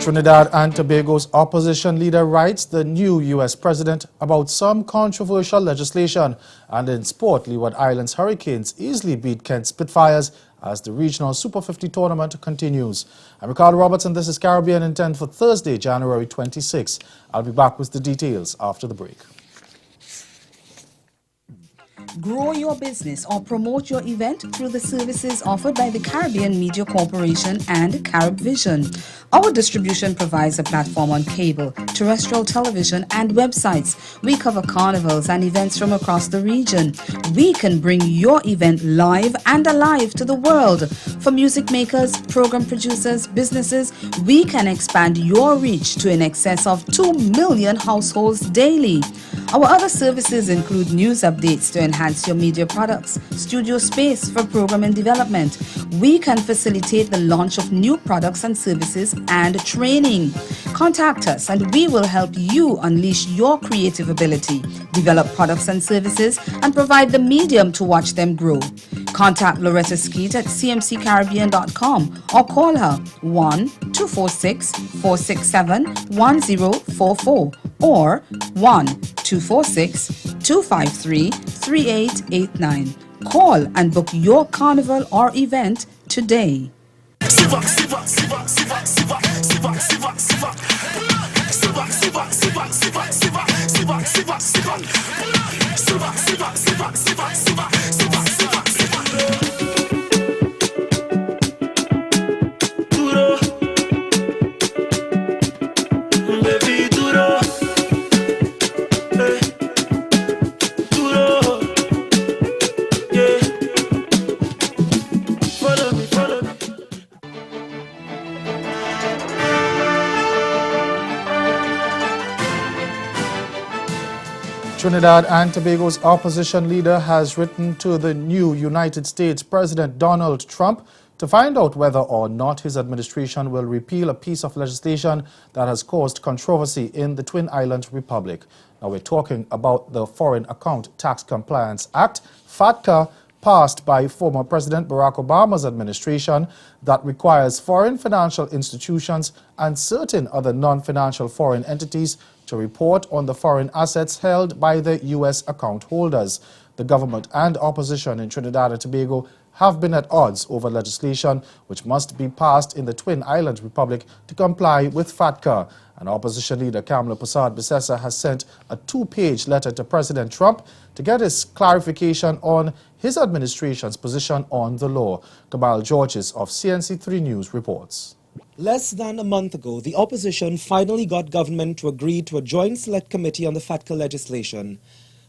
Trinidad and Tobago's opposition leader writes the new U.S. president about some controversial legislation. And in sport, Leeward Islands Hurricanes easily beat Kent Spitfires as the regional Super 50 tournament continues. I'm Ricardo Robertson. This is Caribbean Intent for Thursday, January 26. I'll be back with the details after the break. Grow your business or promote your event through the services offered by the Caribbean Media Corporation and CaribVision. Our distribution provides a platform on cable, terrestrial television, and websites. We cover carnivals and events from across the region. We can bring your event live and alive to the world. For music makers, program producers, businesses, we can expand your reach to in excess of 2 million households daily. Our other services include news updates to enhance your media products, studio space for program and development. We can facilitate the launch of new products and services and training. Contact us and we will help you unleash your creative ability, develop products and services, and provide the medium to watch them grow. Contact Loretta Skeet at cmccaribbean.com or call her 1-246-467-1044 or 1-246-253-3889. Call and book your carnival or event today. Trinidad and Tobago's opposition leader has written to the new United States President Donald Trump to find out whether or not his administration will repeal a piece of legislation that has caused controversy in the Twin Island Republic. Now we're talking about the Foreign Account Tax Compliance Act, FATCA, passed by former President Barack Obama's administration that requires foreign financial institutions and certain other non-financial foreign entities to report on the foreign assets held by the U.S. account holders. The government and opposition in Trinidad and Tobago have been at odds over legislation which must be passed in the Twin Island Republic to comply with FATCA. And opposition leader Kamla Persad-Bissessar has sent a 2-page letter to President Trump to get his clarification on his administration's position on the law. Kamal Georges of CNC3 News reports. Less than a month ago, the opposition finally got government to agree to a joint select committee on the FATCA legislation.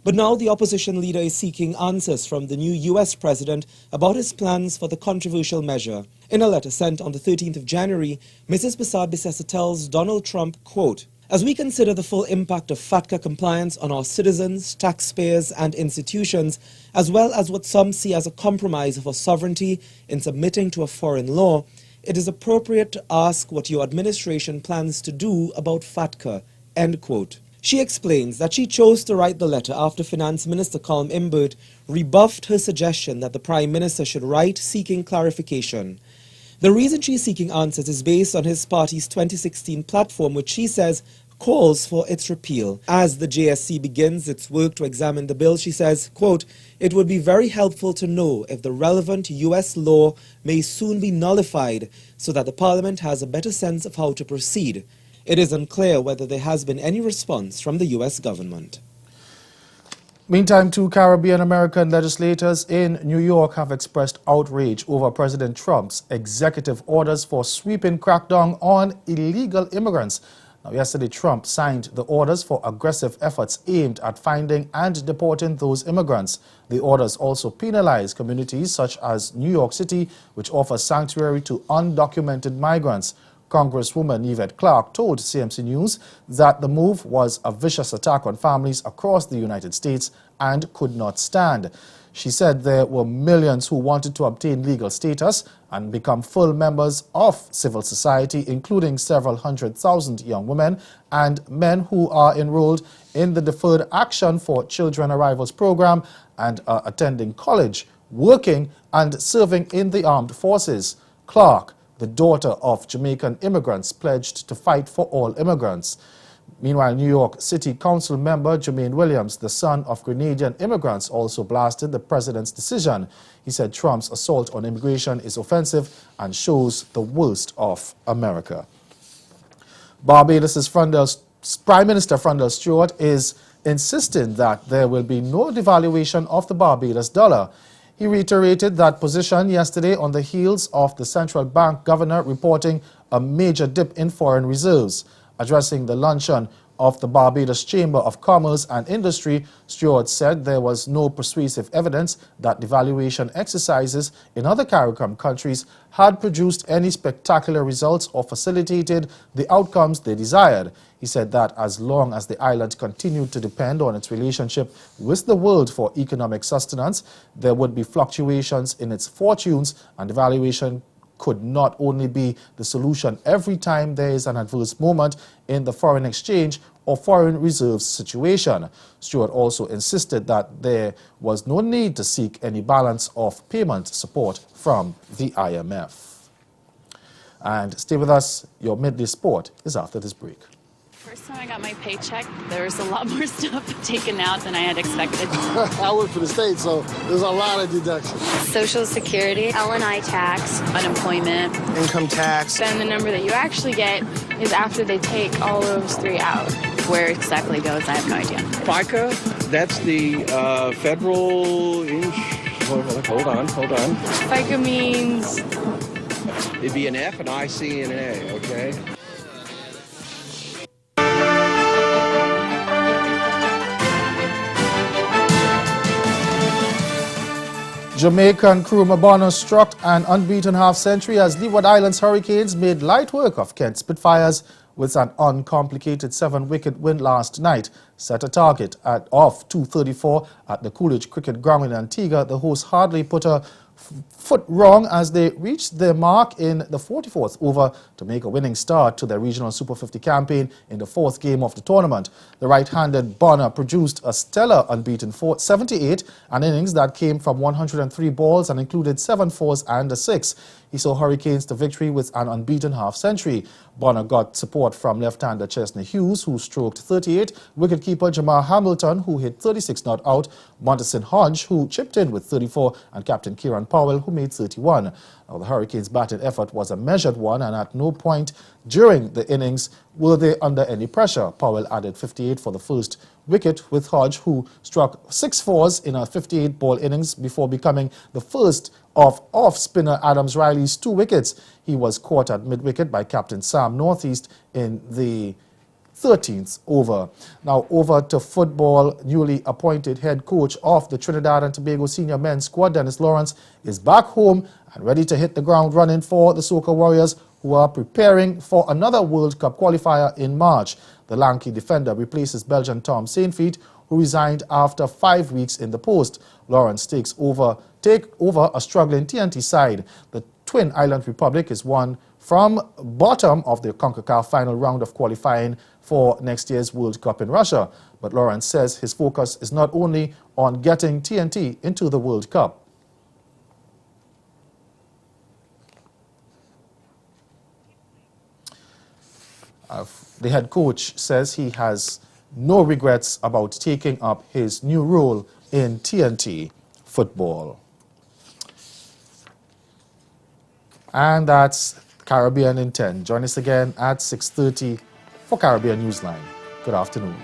But now the opposition leader is seeking answers from the new U.S. president about his plans for the controversial measure. In a letter sent on the 13th of January, Mrs. Persad-Bissessar tells Donald Trump, quote, "As we consider the full impact of FATCA compliance on our citizens, taxpayers, and institutions, as well as what some see as a compromise of our sovereignty in submitting to a foreign law, it is appropriate to ask what your administration plans to do about FATCA." End quote. She explains that she chose to write the letter after Finance Minister Colm Imbert rebuffed her suggestion that the Prime Minister should write seeking clarification. The reason she is seeking answers is based on his party's 2016 platform, which she says calls for its repeal. As the JSC begins its work to examine the bill, she says, quote, "It would be very helpful to know if the relevant U.S. law may soon be nullified so that the Parliament has a better sense of how to proceed. It is unclear whether there has been any response from the U.S. government." Meantime, 2 Caribbean American legislators in New York have expressed outrage over President Trump's executive orders for sweeping crackdown on illegal immigrants. Now, yesterday, Trump signed the orders for aggressive efforts aimed at finding and deporting those immigrants. The orders also penalize communities such as New York City, which offers sanctuary to undocumented migrants. Congresswoman Yvette Clarke told CMC News that the move was a vicious attack on families across the United States and could not stand. She said there were millions who wanted to obtain legal status and become full members of civil society, including several 100,000 young women and men who are enrolled in the Deferred Action for Children Arrivals program and are attending college, working and serving in the armed forces. Clarke, the daughter of Jamaican immigrants, pledged to fight for all immigrants. Meanwhile, New York City Council member Jermaine Williams, the son of Grenadian immigrants, also blasted the president's decision. He said Trump's assault on immigration is offensive and shows the worst of America. Barbados' Prime Minister Frondell Stewart is insisting that there will be no devaluation of the Barbados dollar. He reiterated that position yesterday on the heels of the central bank governor reporting a major dip in foreign reserves. Addressing the luncheon of the Barbados Chamber of Commerce and Industry, Stewart said there was no persuasive evidence that devaluation exercises in other CARICOM countries had produced any spectacular results or facilitated the outcomes they desired. He said that as long as the island continued to depend on its relationship with the world for economic sustenance, there would be fluctuations in its fortunes, and devaluation could not only be the solution every time there is an adverse moment in the foreign exchange or foreign reserves situation. Stewart also insisted that there was no need to seek any balance of payment support from the IMF. And stay with us, your midday sport is after this break. First time I got my paycheck, there was a lot more stuff taken out than I had expected. I work for the state, so there's a lot of deductions. Social Security, L&I tax, Unemployment. Income tax. Then the number that you actually get is after they take all those three out. Where it exactly goes, I have no idea. FICA, that's the federal... Hold on. FICA means... It'd be an F, an I, C, and A, okay? Jamaican crew Mabano struck an unbeaten half-century as Leeward Islands Hurricanes made light work of Kent Spitfires with an uncomplicated 7-wicket win last night. Set a target of 234 at the Coolidge Cricket Ground in Antigua. The hosts hardly put a foot wrong as they reached their mark in the 44th over to make a winning start to their regional Super 50 campaign in the 4th game of the tournament. The right-handed Bonner produced a stellar unbeaten 78, an innings that came from 103 balls and included 7 fours and a 6. He saw Hurricanes to victory with an unbeaten half-century. Bonner got support from left-hander Chesney Hughes, who stroked 38, wicketkeeper Jamar Hamilton, who hit 36 not out, Monteson Hodge, who chipped in with 34, and captain Kieran Powell, who made 31. Now, the Hurricanes' batting effort was a measured one, and at no point during the innings were they under any pressure. Powell added 58 for the first wicket, with Hodge, who struck 6 fours in a 58-ball innings before becoming the first of off-spinner Adams Riley's 2 wickets. He was caught at mid-wicket by captain Sam Northeast in the 13th over. Now over to football. Newly appointed head coach of the Trinidad and Tobago senior men's squad, Dennis Lawrence, is back home and ready to hit the ground running for the Soca Warriors, who are preparing for another World Cup qualifier in March. The lanky defender replaces Belgian Tom Saintfiet, who resigned after 5 weeks in the post. Lawrence take over a struggling TNT side. The Twin Island Republic is one from bottom of the CONCACAF final round of qualifying for next year's World Cup in Russia. But Lawrence says his focus is not only on getting TNT into the World Cup. The head coach says he has no regrets about taking up his new role in TNT football. And that's Caribbean in 10. Join us again at 6:30 for Caribbean Newsline. Good afternoon.